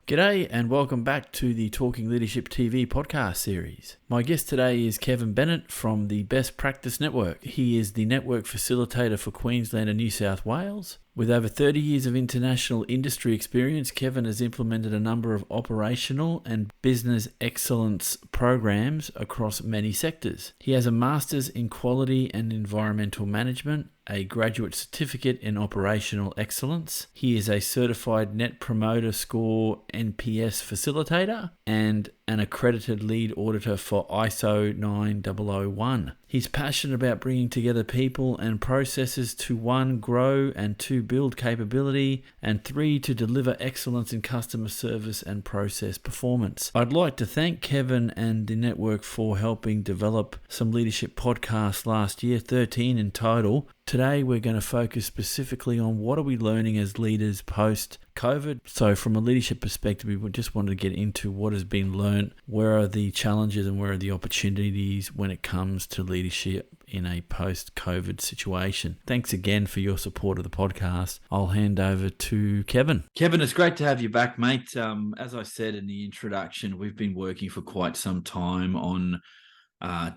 G'day and welcome back to the Talking Leadership TV podcast series. My guest today is Kevin Bennett from the Best Practice Network. He is the network facilitator for Queensland and New South Wales. With over 30 years of international industry experience, Kevin has implemented a number of operational and business excellence programs across many sectors. He has a master's in quality and environmental management, a graduate certificate in operational excellence. He is a certified Net Promoter Score NPS facilitator and an accredited lead auditor for ISO 9001. He's passionate about bringing together people and processes to 1, grow, and 2, build capability, and 3, to deliver excellence in customer service and process performance. I'd like to thank Kevin and the network for helping develop some leadership podcasts last year, 13 in total. Today we're going to focus specifically on what are we learning as leaders post-COVID. So from a leadership perspective, we just wanted to get into what has been learned, where are the challenges and where are the opportunities when it comes to leadership in a post-COVID situation. Thanks again for your support of the podcast. I'll hand over to Kevin. Kevin, it's great to have you back, mate. As I said in the introduction, we've been working for quite some time on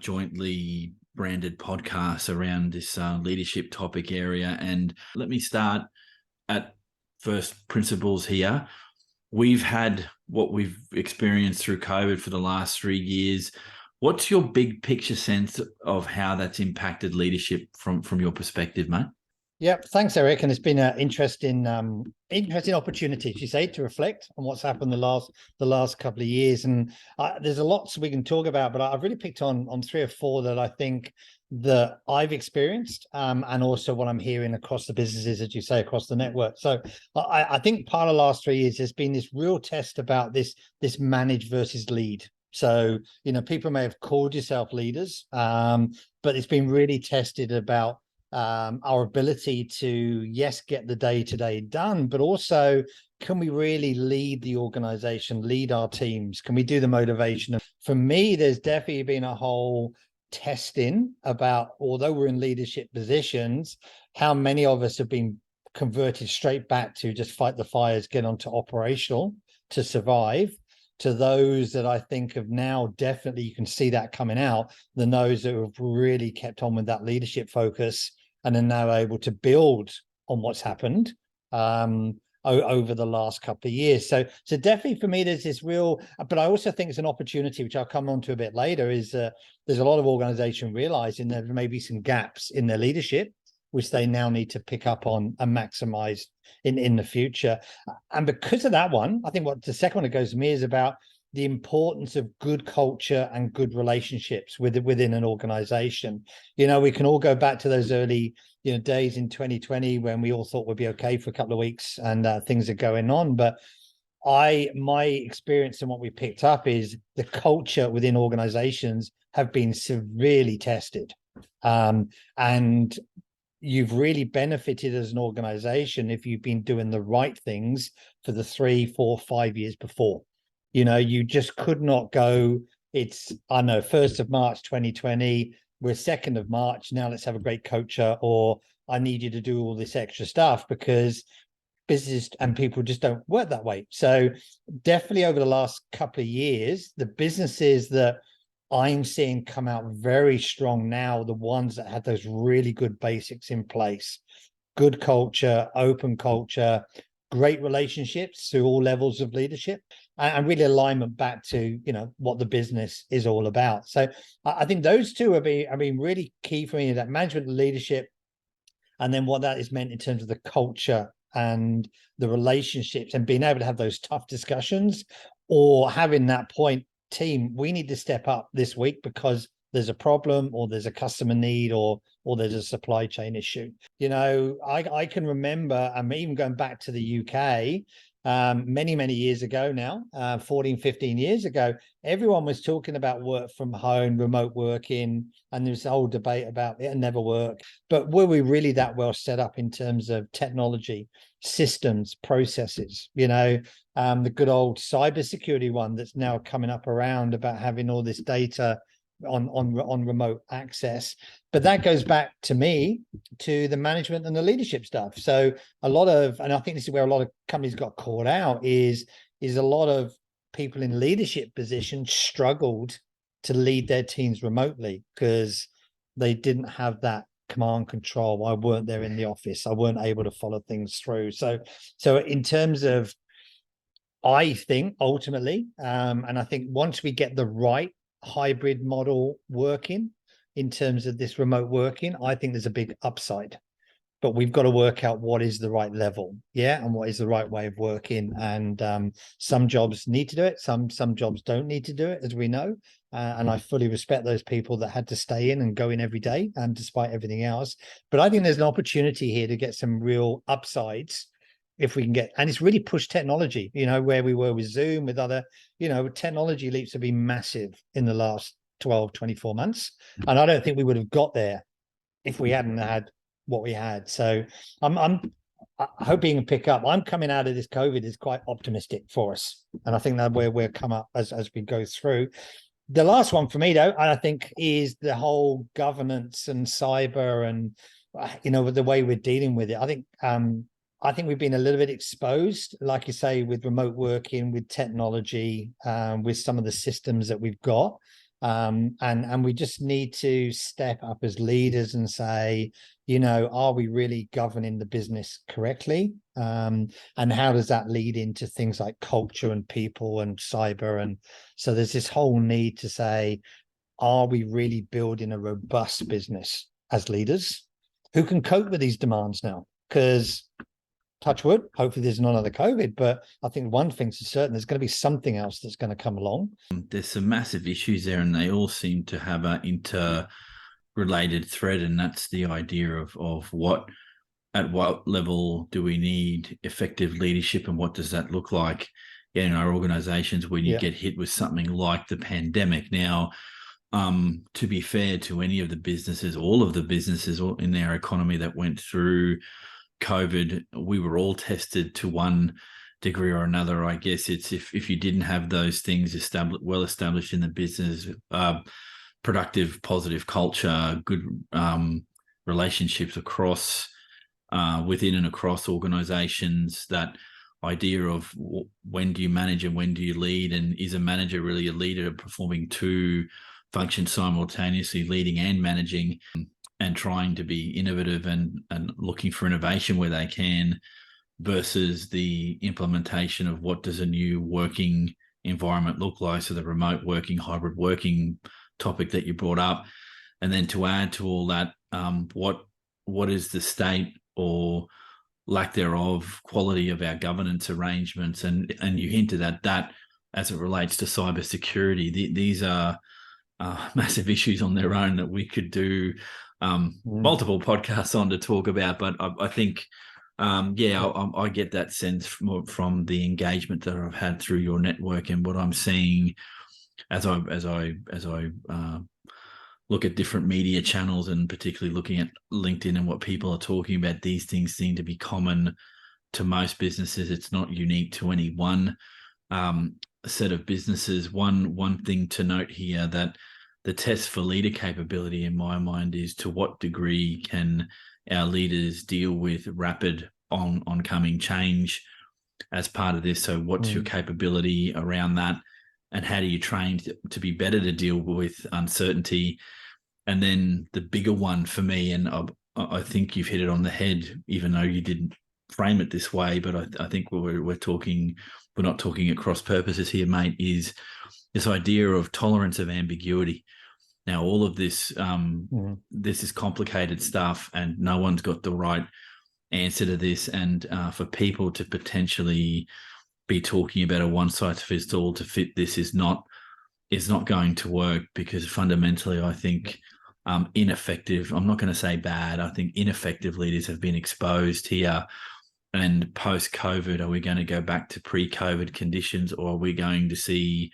jointly branded podcasts around this leadership topic area. And let me start at first principles here. We've had what we've experienced through COVID for the last 3 years. What's your big picture sense of how that's impacted leadership from your perspective, mate? Yeah, thanks, Eric. And it's been an interesting opportunity, as you say, to reflect on what's happened the last couple of years. And there's a lot we can talk about, but I've really picked on 3 or 4 that I think that I've experienced, and also what I'm hearing across the businesses, as you say, across the network. So I think part of the last 3 years there's been this real test about this manage versus lead. So, people may have called yourself leaders, but it's been really tested about our ability to, yes, get the day-to-day done, but also can we really lead the organization, lead our teams? Can we do the motivation? For me, there's definitely been a whole testing about, although we're in leadership positions, how many of us have been converted straight back to just fight the fires, get onto operational to survive, to those that I think have now definitely, you can see that coming out, than those that have really kept on with that leadership focus and are now able to build on what's happened over the last couple of years. So definitely for me, there's this real, but I also think it's an opportunity, which I'll come on to a bit later, is there's a lot of organization realizing there may be some gaps in their leadership, which they now need to pick up on and maximize in the future. And because of that one, I think what the second one that goes to me is about the importance of good culture and good relationships within an organization. We can all go back to those early days in 2020 when we all thought we'd be okay for a couple of weeks and things are going on. But my experience and what we picked up is the culture within organizations have been severely tested. And you've really benefited as an organization if you've been doing the right things for the 3, 4, 5 years before. You just could not go, it's, 1st of March 2020, we're 2nd of March, now let's have a great culture, or I need you to do all this extra stuff, because business and people just don't work that way. So definitely over the last couple of years, the businesses that I'm seeing come out very strong now, the ones that had those really good basics in place, good culture, open culture, great relationships through all levels of leadership, and really alignment back to, what the business is all about. So I think those 2 have been really key for me, that management and leadership, and then what that is meant in terms of the culture and the relationships and being able to have those tough discussions, or having that point, team, we need to step up this week because there's a problem, or there's a customer need, or there's a supply chain issue. I can remember, even going back to the UK, many years ago now, 14, 15 years ago, everyone was talking about work from home, remote working, and there's a whole debate about it never work. But were we really that well set up in terms of technology, systems, processes? The good old cybersecurity one that's now coming up around about having all this data on remote access. But that goes back to me to the management and the leadership stuff. So a lot of, and I think this is where a lot of companies got caught out, is is a lot of people in leadership positions struggled to lead their teams remotely because they didn't have that command control. I weren't there in the office. I weren't able to follow things through. So in terms of, I think ultimately, and I think once we get the right hybrid model working in terms of this remote working, I think there's a big upside. But we've got to work out what is the right level, and what is the right way of working. And some jobs need to do it, some jobs don't need to do it, as we know. And I fully respect those people that had to stay in and go in every day, despite everything else. But I think there's an opportunity here to get some real upsides if we can get, and it's really pushed technology, where we were with Zoom, with other, technology leaps have been massive in the last 12, 24 months. And I don't think we would have got there if we hadn't had what we had. So I'm hoping to pick up. I'm coming out of this COVID is quite optimistic for us. And I think that where we'll come up as we go through. The last one for me, though, I think, is the whole governance and cyber and, the way we're dealing with it. I think we've been a little bit exposed, like you say, with remote working, with technology, with some of the systems that we've got. And we just need to step up as leaders and say, are we really governing the business correctly? And how does that lead into things like culture and people and cyber? And so there's this whole need to say, are we really building a robust business as leaders who can cope with these demands now? Because touch wood, hopefully there's not another COVID, but I think one thing's for certain, there's going to be something else that's going to come along. There's some massive issues there, and they all seem to have an interrelated thread, and that's the idea of at what level do we need effective leadership, and what does that look like in our organizations when you get hit with something like the pandemic. Now, to be fair to any of the businesses, all of the businesses in our economy that went through COVID, we were all tested to one degree or another. I guess it's if you didn't have those things well established in the business, productive, positive culture, good relationships across within and across organizations, that idea of when do you manage and when do you lead, and is a manager really a leader performing two functions simultaneously, leading and managing, and trying to be innovative and looking for innovation where they can, versus the implementation of what does a new working environment look like. So the remote working, hybrid working topic that you brought up. And then to add to all that, what is the state or lack thereof quality of our governance arrangements? And you hinted at that as it relates to cybersecurity. These are massive issues on their own that we could do multiple podcasts on to talk about. But I think, I get that sense from the engagement that I've had through your network, and what I'm seeing as I look at different media channels, and particularly looking at LinkedIn and what people are talking about. These things seem to be common to most businesses. It's not unique to any one set of businesses. One thing to note here, that the test for leader capability in my mind is to what degree can our leaders deal with rapid oncoming change as part of this. So what's your capability around that, and how do you train to be better to deal with uncertainty? And then the bigger one for me, and I think you've hit it on the head, even though you didn't frame it this way, but I think we're not talking at cross purposes here, mate, is this idea of tolerance of ambiguity. Now, all of this, this is complicated stuff, and no one's got the right answer to this. And for people to potentially be talking about a one-size-fits-all to fit this is not going to work, because fundamentally, I think ineffective, I'm not going to say bad, I think ineffective leaders have been exposed here. And post-COVID, are we going to go back to pre-COVID conditions, or are we going to see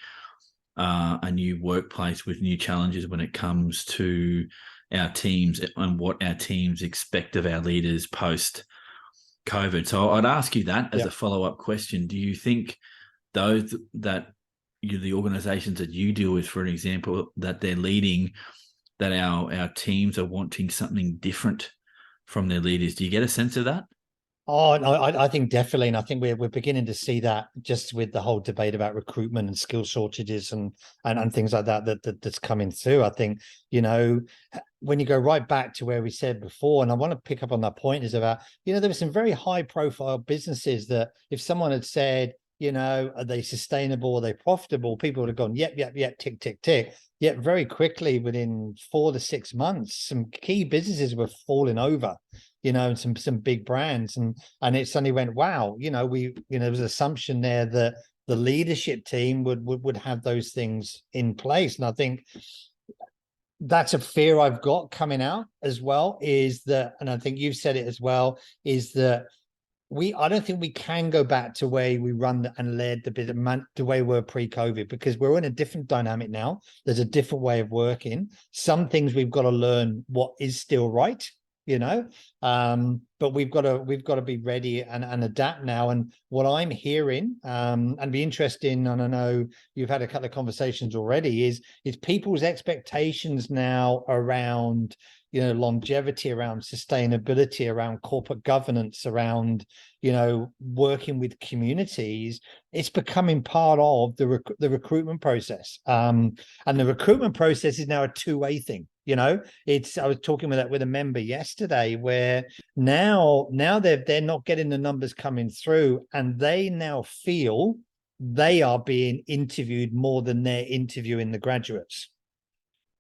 a new workplace with new challenges when it comes to our teams and what our teams expect of our leaders post-COVID? So I'd ask you that as a follow-up question. Do you think those that the organizations that you deal with, for an example, that they're leading, that our teams are wanting something different from their leaders? Do you get a sense of that? Oh, no, I think definitely, and I think we're beginning to see that just with the whole debate about recruitment and skill shortages and things like that's coming through. I think, when you go right back to where we said before, and I want to pick up on that point, is about, there were some very high profile businesses that if someone had said, are they sustainable, are they profitable, people would have gone, yep, yep, yep, tick, tick, tick. Yet very quickly, within 4 to 6 months, some key businesses were falling over, and some big brands, and it suddenly went, wow, there was an assumption there that the leadership team would have those things in place. And I think that's a fear I've got coming out as well, is that, and I think you've said it as well, is that I don't think we can go back to where we run and led the way we were pre-COVID, because we're in a different dynamic now. There's a different way of working. Some things we've got to learn what is still right, but we've got to be ready and adapt now. And what I'm hearing, and be interesting, and I know you've had a couple of conversations already, is people's expectations now around longevity, around sustainability, around corporate governance, around working with communities. It's becoming part of the recruitment process, and the recruitment process is now a two-way thing. I was talking with a member yesterday, where now they're not getting the numbers coming through, and they now feel they are being interviewed more than they're interviewing the graduates.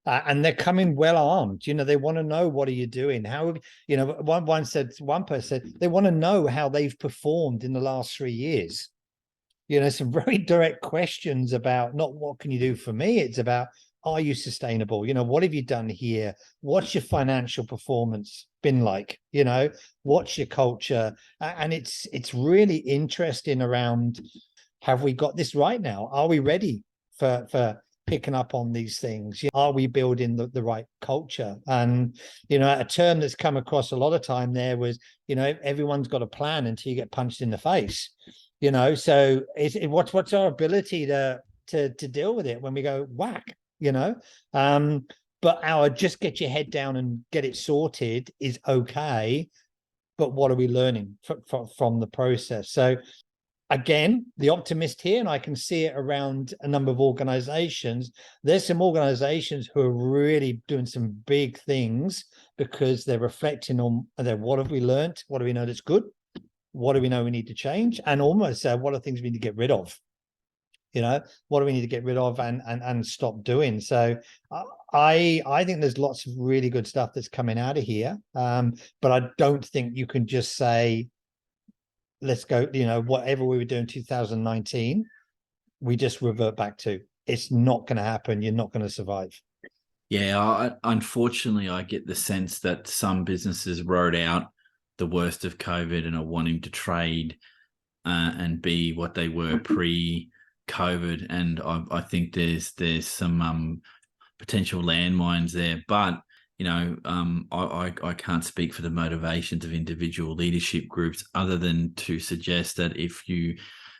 And they're coming well armed. They want to know, what are you doing? How, one person said they want to know how they've performed in the last 3 years. Some very direct questions about not what can you do for me? It's about, are you sustainable? What have you done here? What's your financial performance been like? What's your culture? And it's really interesting around, have we got this right now? Are we ready for picking up on these things? Are we building the right culture? And a term that's come across a lot of time there was, everyone's got a plan until you get punched in the face. So what's our ability to deal with it when we go whack? But our just get your head down and get it sorted is okay. But what are we learning from the process? So again, the optimist here, and I can see it around a number of organizations. There's some organizations who are really doing some big things because they're reflecting on what have we learned? What do we know that's good? What do we know we need to change? And almost what are things we need to get rid of? What do we need to get rid of and stop doing? So I think there's lots of really good stuff that's coming out of here. But I don't think you can just say, let's go, whatever we were doing in 2019, we just revert back to. It's not going to happen. You're not going to survive. Yeah, unfortunately, I get the sense that some businesses rode out the worst of COVID and are wanting to trade and be what they were pre-COVID. And I think there's some potential landmines there. But I can't speak for the motivations of individual leadership groups, other than to suggest that if you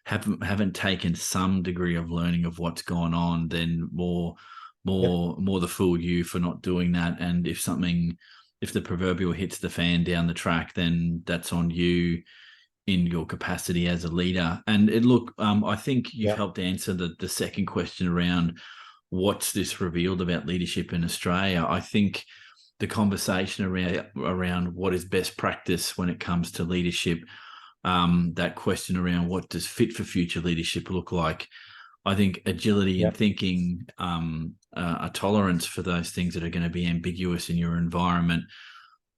haven't taken some degree of learning of what's gone on, then more the fool you for not doing that. And if the proverbial hits the fan down the track, then that's on you in your capacity as a leader. And I think you've helped answer the second question around what's this revealed about leadership in Australia. I think the conversation around what is best practice when it comes to leadership, that question around what does fit for future leadership look like. I think agility in thinking, a tolerance for those things that are going to be ambiguous in your environment,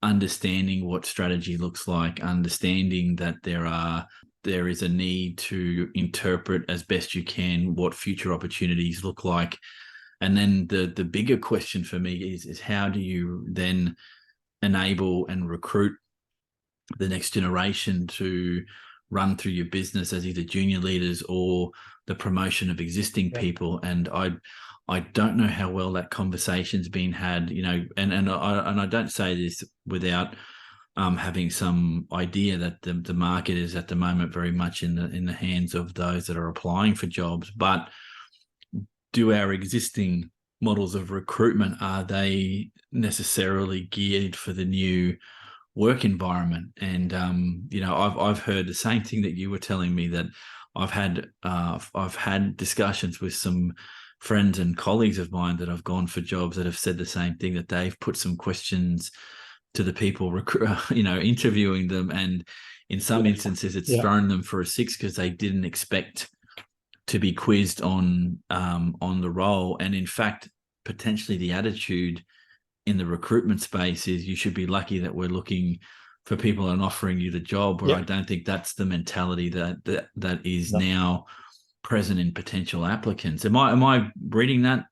understanding what strategy looks like, understanding that there is a need to interpret as best you can what future opportunities look like. And then the bigger question for me is how do you then enable and recruit the next generation to run through your business as either junior leaders or the promotion of existing people? And I don't know how well that conversation's been had, and I don't say this without having some idea that the market is at the moment very much in the hands of those that are applying for jobs. But do our existing models of recruitment, are they necessarily geared for the new work environment. And I've heard the same thing that you were telling me, that I've had discussions with some friends and colleagues of mine that have gone for jobs that have said the same thing, that they've put some questions to the people interviewing them, and in some instances it's thrown them for a six because they didn't expect to be quizzed on the role. And in fact, potentially the attitude in the recruitment space is, you should be lucky that we're looking for people and offering you the job. Where I don't think that's the mentality that is now present in potential applicants. Am I reading that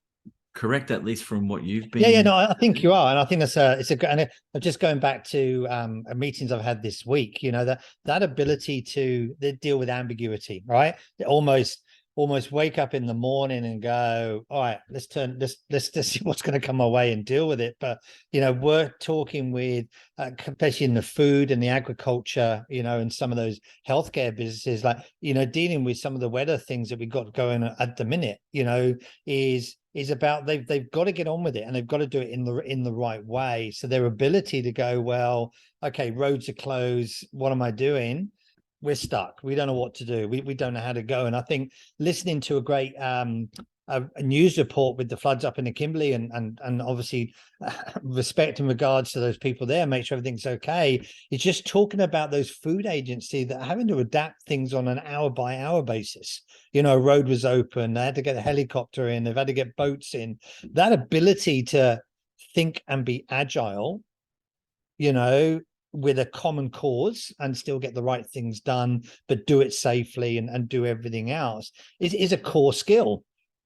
correct, at least from what you've been? No, I think you are, and I think it's a good. And just going back to meetings I've had this week, that ability to deal with ambiguity, right? Almost wake up in the morning and go, all right, let's see what's going to come my way and deal with it. But we're talking with, especially in the food and the agriculture, and some of those healthcare businesses, like dealing with some of the weather things that we got going at the minute, is about they've got to get on with it, and they've got to do it in the right way. So their ability to go, well, okay, roads are closed, what am I doing? We're stuck. We don't know what to do. We don't know how to go. And I think listening to a great a news report with the floods up in the Kimberley, and obviously respect and regards to those people there, make sure everything's okay. It's just talking about those food agencies that are having to adapt things on an hour by hour basis. A road was open, they had to get a helicopter in, they've had to get boats in. That ability to think and be agile, with a common cause, and still get the right things done, but do it safely and do everything else is a core skill.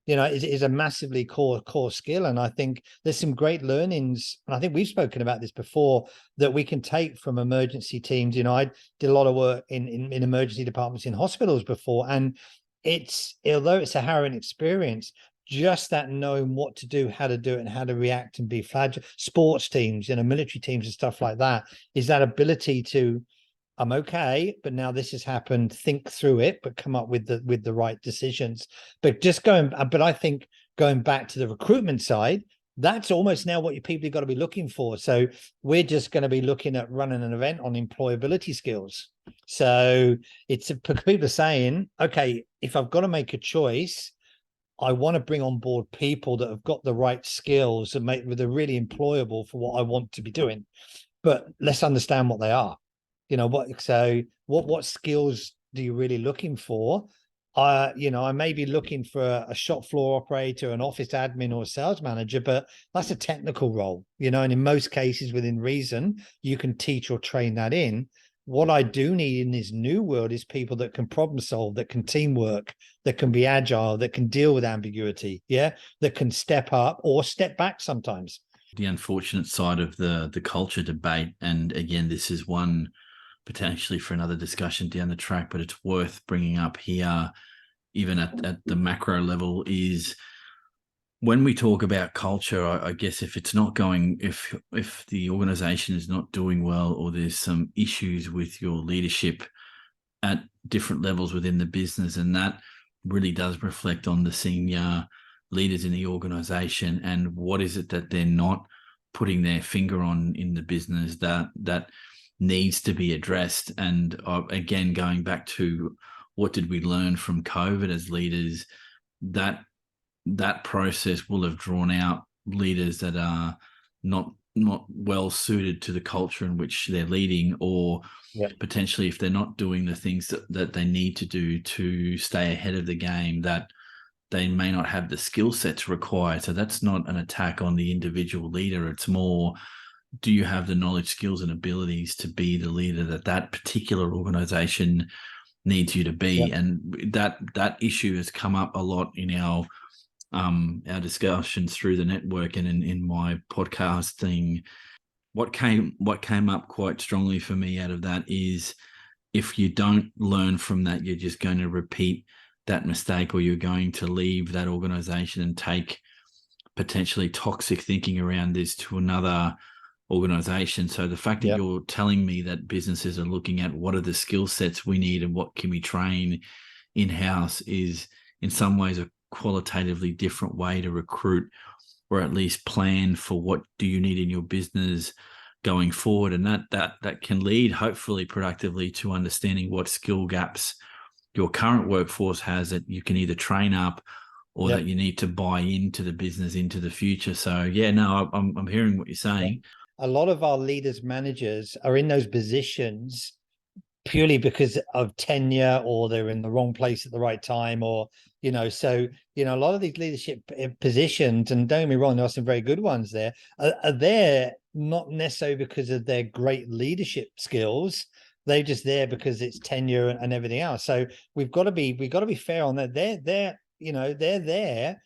Is a massively core skill. And I think there's some great learnings, and I think we've spoken about this before, that we can take from emergency teams. I did a lot of work in emergency departments in hospitals before, and although it's a harrowing experience, just that knowing what to do, how to do it, and how to react and be fragile. Sports teams, military teams and stuff like that, is that ability to, I'm okay, but now this has happened, think through it, but come up with the right decisions. But I think going back to the recruitment side, that's almost now what your people have got to be looking for. So we're just going to be looking at running an event on employability skills. So people are saying, okay, if I've got to make a choice, I want to bring on board people that have got the right skills and they're really employable for what I want to be doing. But let's understand what they are. What skills do you really looking for? I may be looking for a shop floor operator, an office admin, or a sales manager, but that's a technical role, and in most cases, within reason, you can teach or train that in. What I do need in this new world is people that can problem solve, that can teamwork, that can be agile, that can deal with ambiguity, that can step up or step back sometimes. The unfortunate side of the culture debate, and again, this is one potentially for another discussion down the track, but it's worth bringing up here, even at the macro level, is when we talk about culture, I guess if it's not going, if the organization is not doing well, or there's some issues with your leadership at different levels within the business, and that really does reflect on the senior leaders in the organization, and what is it that they're not putting their finger on in the business that needs to be addressed. And again, going back to what did we learn from COVID as leaders, that process will have drawn out leaders that are not well suited to the culture in which they're leading, or potentially if they're not doing the things that they need to do to stay ahead of the game, that they may not have the skill sets required. So that's not an attack on the individual leader. It's more, do you have the knowledge, skills, and abilities to be the leader that particular organization needs you to be? And that issue has come up a lot in our discussions through the network and in my podcasting. What came up quite strongly for me out of that is, if you don't learn from that, you're just going to repeat that mistake, or you're going to leave that organization and take potentially toxic thinking around this to another organization. So the fact that you're telling me that businesses are looking at what are the skill sets we need and what can we train in-house is in some ways a qualitatively different way to recruit, or at least plan for what do you need in your business going forward, and that can lead hopefully productively to understanding what skill gaps your current workforce has that you can either train up or Yep. that you need to buy into the business into the future. So yeah, no, I'm hearing what you're saying. A lot of our leaders, managers are in those positions purely because of tenure, or they're in the wrong place at the right time, or so a lot of these leadership positions, and don't get me wrong, there are some very good ones there, are there not necessarily because of their great leadership skills. They're just there because it's tenure and everything else. So we've got to be fair on that. They're there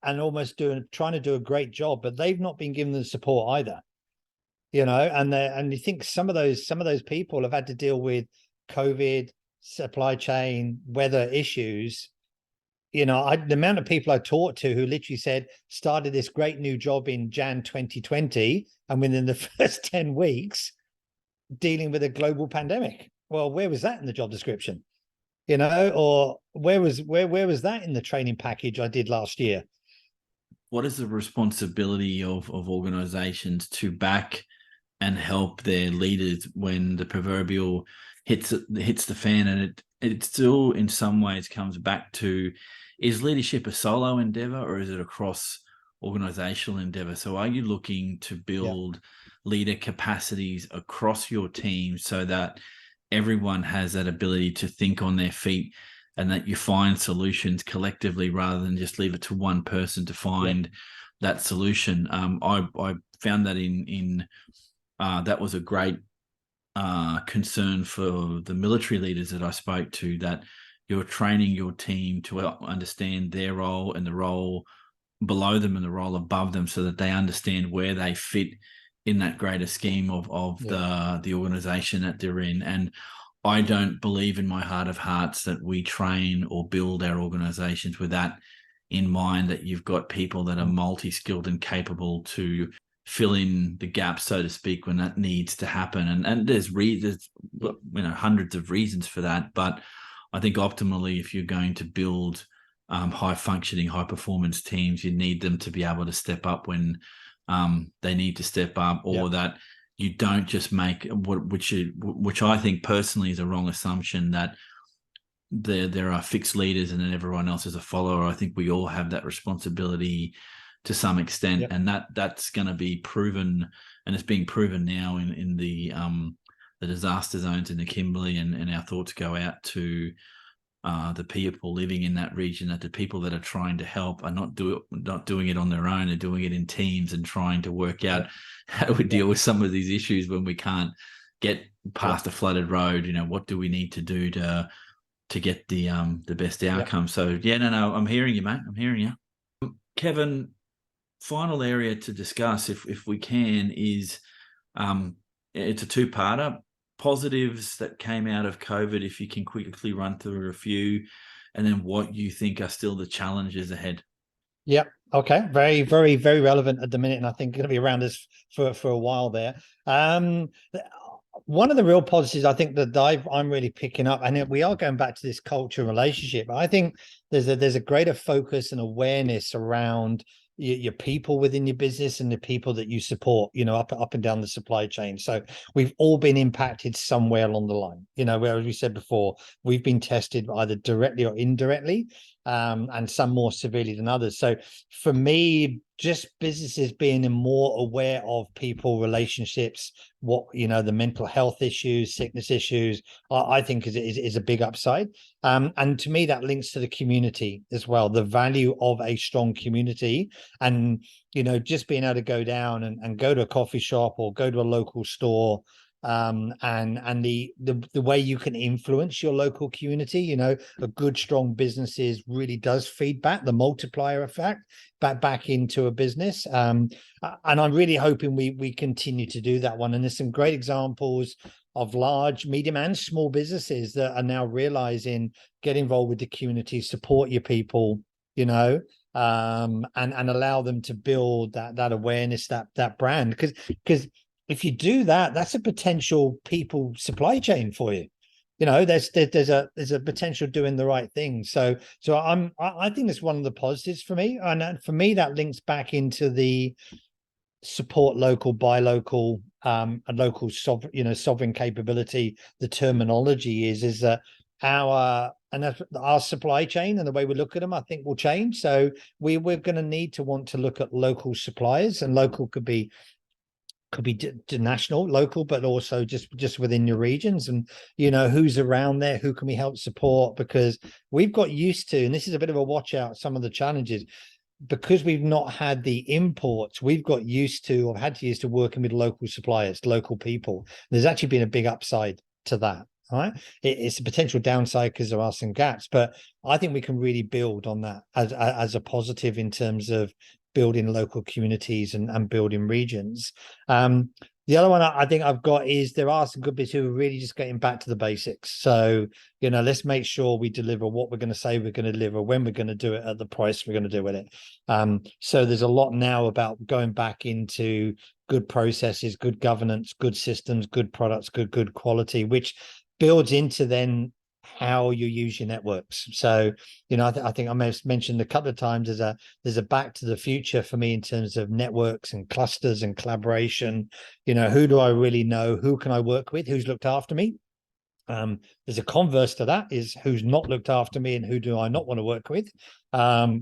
and almost trying to do a great job, but they've not been given the support either. And you think some of those people have had to deal with COVID, supply chain, weather issues. The amount of people I talked to who literally said started this great new job in Jan 2020, and within the first 10 weeks dealing with a global pandemic. Well, where was that in the job description? Or where was that in the training package I did last year? What is the responsibility of organizations to back and help their leaders when the proverbial hits the fan? And it still in some ways comes back to, is leadership a solo endeavor or is it a cross organizational endeavor? So are you looking to build leader capacities across your team so that everyone has that ability to think on their feet, and that you find solutions collectively rather than just leave it to one person to find that solution? I found that in that was a great concern for the military leaders that I spoke to, that you're training your team to understand their role and the role below them and the role above them, so that they understand where they fit in that greater scheme of the organization that they're in. And I don't believe in my heart of hearts that we train or build our organizations with that in mind, that you've got people that are multi-skilled and capable to fill in the gaps, so to speak, when that needs to happen. And there's hundreds of reasons for that. But I think optimally, if you're going to build high functioning, high performance teams, you need them to be able to step up when they need to step up, or that you don't just make which I think personally is a wrong assumption, that there are fixed leaders and then everyone else is a follower. I think we all have that responsibility to some extent, and that's going to be proven, and it's being proven now in the disaster zones in the Kimberley, and our thoughts go out to the people living in that region, that the people that are trying to help are not doing it on their own. They're doing it in teams and trying to work out how we deal with some of these issues when we can't get past a flooded road. What do we need to do to get the best outcome? So I'm hearing you, mate. I'm hearing you. Kevin, final area to discuss, if we can, is it's a two-parter. Positives that came out of COVID, if you can quickly run through a few, and then what you think are still the challenges ahead. Yep. Okay. Very, very, very relevant at the minute, and I think going to be around us for a while there. One of the real positives I think that I'm really picking up, and we are going back to this culture relationship, I think there's a greater focus and awareness around your people within your business and the people that you support, up and down the supply chain. So we've all been impacted somewhere along the line, where, as we said before, we've been tested either directly or indirectly, and some more severely than others. So for me, just businesses being more aware of people, relationships, what the mental health issues, sickness issues, I think is a big upside. And to me, that links to the community as well, the value of a strong community, and just being able to go down and go to a coffee shop or go to a local store, and the way you can influence your local community. A good strong businesses really does feedback the multiplier effect back into a business, and I'm really hoping we continue to do that one. And there's some great examples of large, medium, and small businesses that are now realizing, get involved with the community, support your people, and allow them to build that awareness, that brand, because if you do that, that's a potential people supply chain for you. There's a potential doing the right thing. So I think it's one of the positives for me, and for me that links back into the support local, buy local, and local sovereign capability. The terminology is that our supply chain and the way we look at them, I think, will change. So we're going to need to want to look at local suppliers, and local could be national, local, but also just within your regions, and who's around there, who can we help support, because we've got used to, and this is a bit of a watch out, some of the challenges, because we've not had the imports, we've got used to, or had to use to, working with local suppliers, local people. There's actually been a big upside to that. All right, it's a potential downside because there are some gaps, but I think we can really build on that as a positive in terms of building local communities and building regions. The other one I think I've got is there are some good bits who are really just getting back to the basics. So, let's make sure we deliver what we're going to say we're going to deliver, when we're going to do it, at the price we're going to do it. So there's a lot now about going back into good processes, good governance, good systems, good products, good quality, which builds into then how you use your networks. So, I think I may have mentioned a couple of times there's a back to the future for me in terms of networks and clusters and collaboration. Who do I really know? Who can I work with? Who's looked after me? There's a converse to that, is who's not looked after me and who do I not want to work with,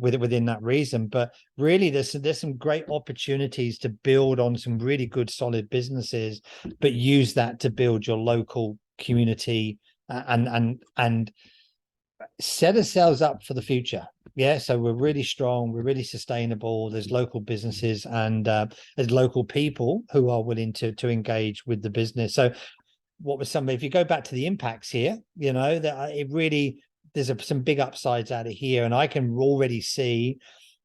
within that reason. But really, there's some great opportunities to build on some really good solid businesses, but use that to build your local community, and set ourselves up for the future. Yeah, so we're really strong, we're really sustainable. There's local businesses, and there's local people who are willing to engage with the business. So what was if you go back to the impacts here, that it really, there's some big upsides out of here, and I can already see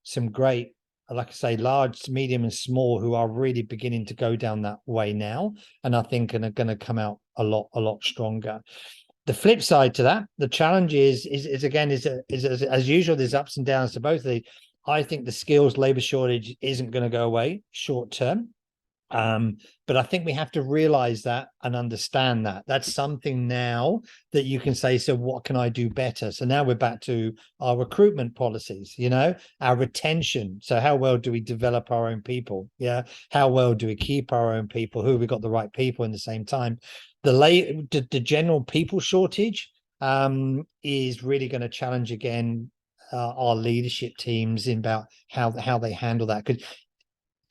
some great, like I say, large, medium, and small, who are really beginning to go down that way now, and I think are going to come out a lot stronger. The flip side to that, the challenge is again, as usual, there's ups and downs to both of these. I think the skills labor shortage isn't going to go away short term. But I think we have to realize that and understand that that's something now that you can say, so what can I do better? So now we're back to our recruitment policies, our retention. So how well do we develop our own people? Yeah. How well do we keep our own people? Who have we got the right people in the same time? The general people shortage is really going to challenge again our leadership teams in about how they handle that, because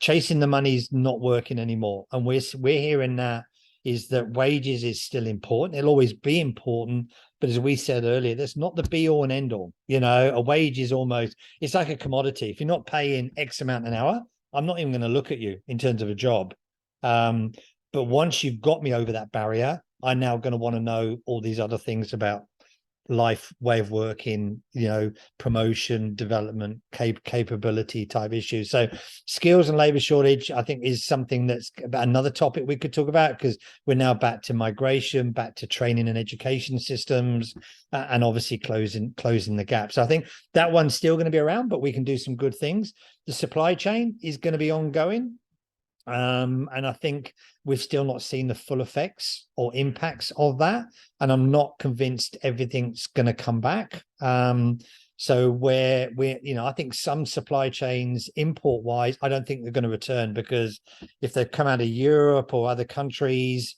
chasing the money is not working anymore, and we're hearing that is that wages is still important. It'll always be important, but as we said earlier, that's not the be all and end all. A wage is almost, it's like a commodity. If you're not paying X amount an hour, I'm not even going to look at you in terms of a job. But once you've got me over that barrier, I'm now going to want to know all these other things about life, way of working, promotion, development, capability type issues. So skills and labor shortage, I think, is something that's about another topic we could talk about, because we're now back to migration, back to training and education systems, and obviously closing the gap. So I think that one's still going to be around, but we can do some good things. The supply chain is going to be ongoing. And I think we've still not seen the full effects or impacts of that. And I'm not convinced everything's going to come back. So we're I think some supply chains import wise, I don't think they're going to return, because if they've come out of Europe or other countries,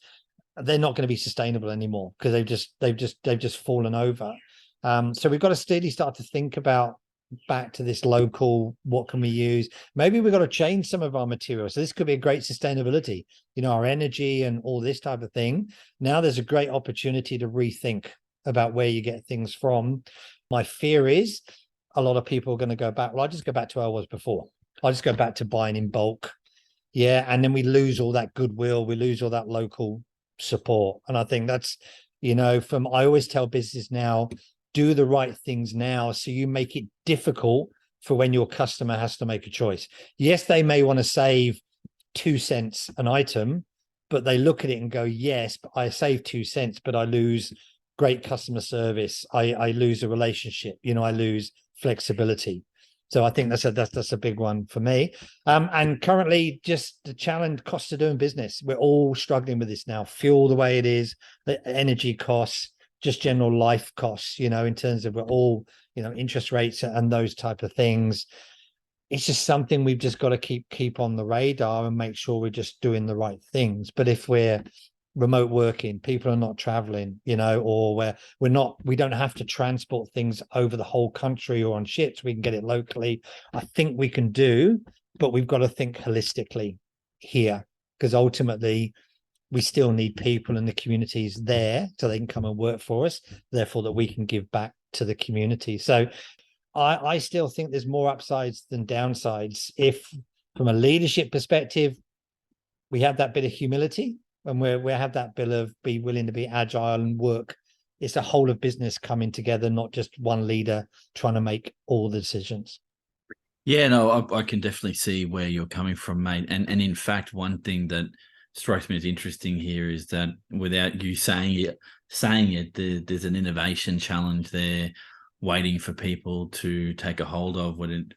they're not going to be sustainable anymore, because they've just fallen over. So we've got to steadily start to think about back to this local, what can we use? Maybe we've got to change some of our materials. So this could be a great sustainability, our energy and all this type of thing. Now there's a great opportunity to rethink about where you get things from. My fear is a lot of people are going to go back. Well, I'll just go back to where I was before. I'll just go back to buying in bulk. Yeah. And then we lose all that goodwill. We lose all that local support. And I think that's, I always tell business now, do the right things now, so you make it difficult for when your customer has to make a choice. Yes, they may want to save 2 cents an item, but they look at it and go, yes, but I save 2 cents, but I lose great customer service. I lose a relationship, I lose flexibility. So I think that's a big one for me. And currently, just the challenge, cost of doing business. We're all struggling with this now. Fuel the way it is, the energy costs, just general life costs, in terms of we're all, interest rates and those type of things. it's just something we've just got to keep on the radar and make sure we're just doing the right things. But if we're remote working, people are not traveling, or we don't have to transport things over the whole country or on ships, we can get it locally. I think we can do, but we've got to think holistically here, because ultimately we still need people in the communities there so they can come and work for us, therefore that we can give back to the community. So I still think there's more upsides than downsides. If from a leadership perspective, we have that bit of humility and we have that bit of be willing to be agile and work. It's a whole of business coming together, not just one leader trying to make all the decisions. Yeah, no, I can definitely see where you're coming from, mate. And in fact, one thing that strikes me as interesting here is that without you saying it, there's an innovation challenge there waiting for people to take a hold of. When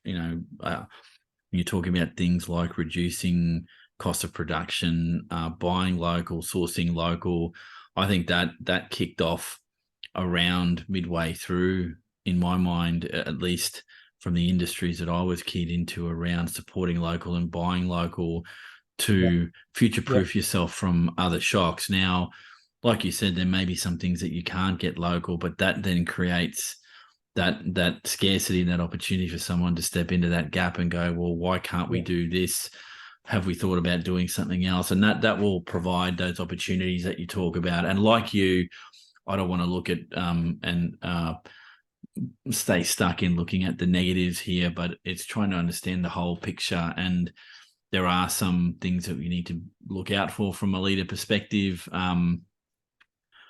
you're talking about things like reducing cost of production, buying local, sourcing local. I think that kicked off around midway through, in my mind, at least from the industries that I was keyed into around supporting local and buying local to future-proof yourself from other shocks. Now, like you said, there may be some things that you can't get local, but that then creates that scarcity and that opportunity for someone to step into that gap and go, well, why can't we do this? Have we thought about doing something else? And that will provide those opportunities that you talk about. And like you, I don't want to look at stay stuck in looking at the negatives here, but it's trying to understand the whole picture. And there are some things that we need to look out for from a leader perspective,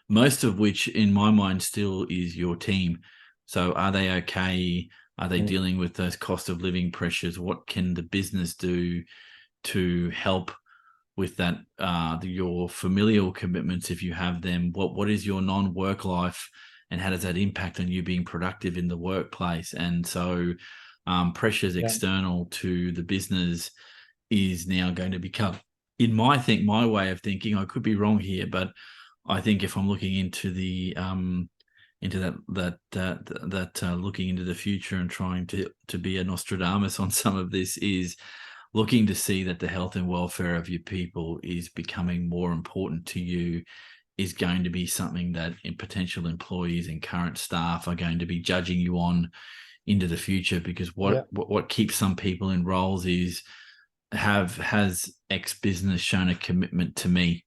most of which in my mind still is your team. So are they okay? Are they dealing with those cost of living pressures? What can the business do to help with that, your familial commitments if you have them? What is your non-work life, and how does that impact on you being productive in the workplace? And so pressures external to the business is now going to become, in my way of thinking, I could be wrong here, but I think if I'm looking into the looking into the future and trying to be a Nostradamus on some of this, is looking to see that the health and welfare of your people is becoming more important to you, is going to be something that potential employees and current staff are going to be judging you on into the future. Because what keeps some people in roles is, has X business shown a commitment to me?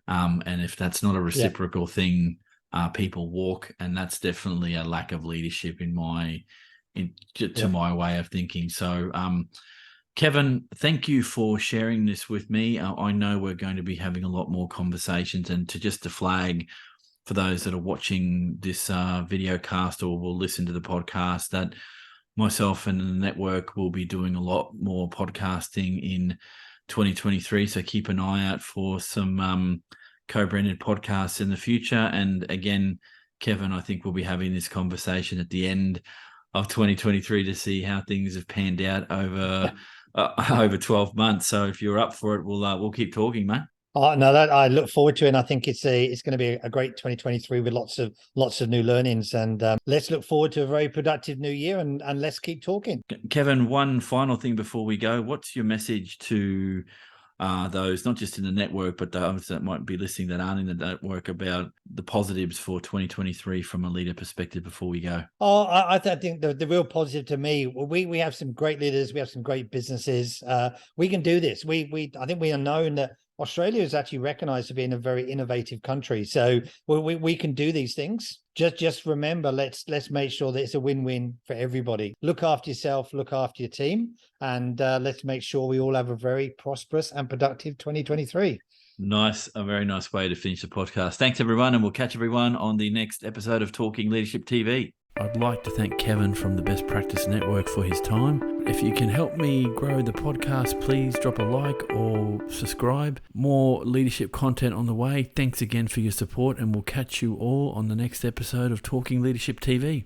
And if that's not a reciprocal thing, people walk, and that's definitely a lack of leadership in my way of thinking. So, Kevin, thank you for sharing this with me. I know we're going to be having a lot more conversations, and to flag for those that are watching this video cast or will listen to the podcast, that myself and the network will be doing a lot more podcasting in 2023. So keep an eye out for some co-branded podcasts in the future. And again, Kevin, I think we'll be having this conversation at the end of 2023 to see how things have panned out over 12 months. So if you're up for it, we'll keep talking, mate. Oh no, that I look forward to it. And I think it's going to be a great 2023 with lots of new learnings. And let's look forward to a very productive new year. And let's keep talking. Kevin, one final thing before we go. What's your message to those, not just in the network, but those that might be listening that aren't in the network, about the positives for 2023 from a leader perspective before we go? Oh, I think the real positive to me, we have some great leaders, we have some great businesses. We can do this. I think we are known that Australia is actually recognized to being a very innovative country. So we can do these things. Just remember, let's make sure that it's a win-win for everybody. Look after yourself, look after your team, and let's make sure we all have a very prosperous and productive 2023. Nice, a very nice way to finish the podcast. Thanks, everyone, and we'll catch everyone on the next episode of Talking Leadership TV. I'd like to thank Kevin from the Best Practice Network for his time. If you can help me grow the podcast, please drop a like or subscribe. More leadership content on the way. Thanks again for your support, and we'll catch you all on the next episode of Talking Leadership TV.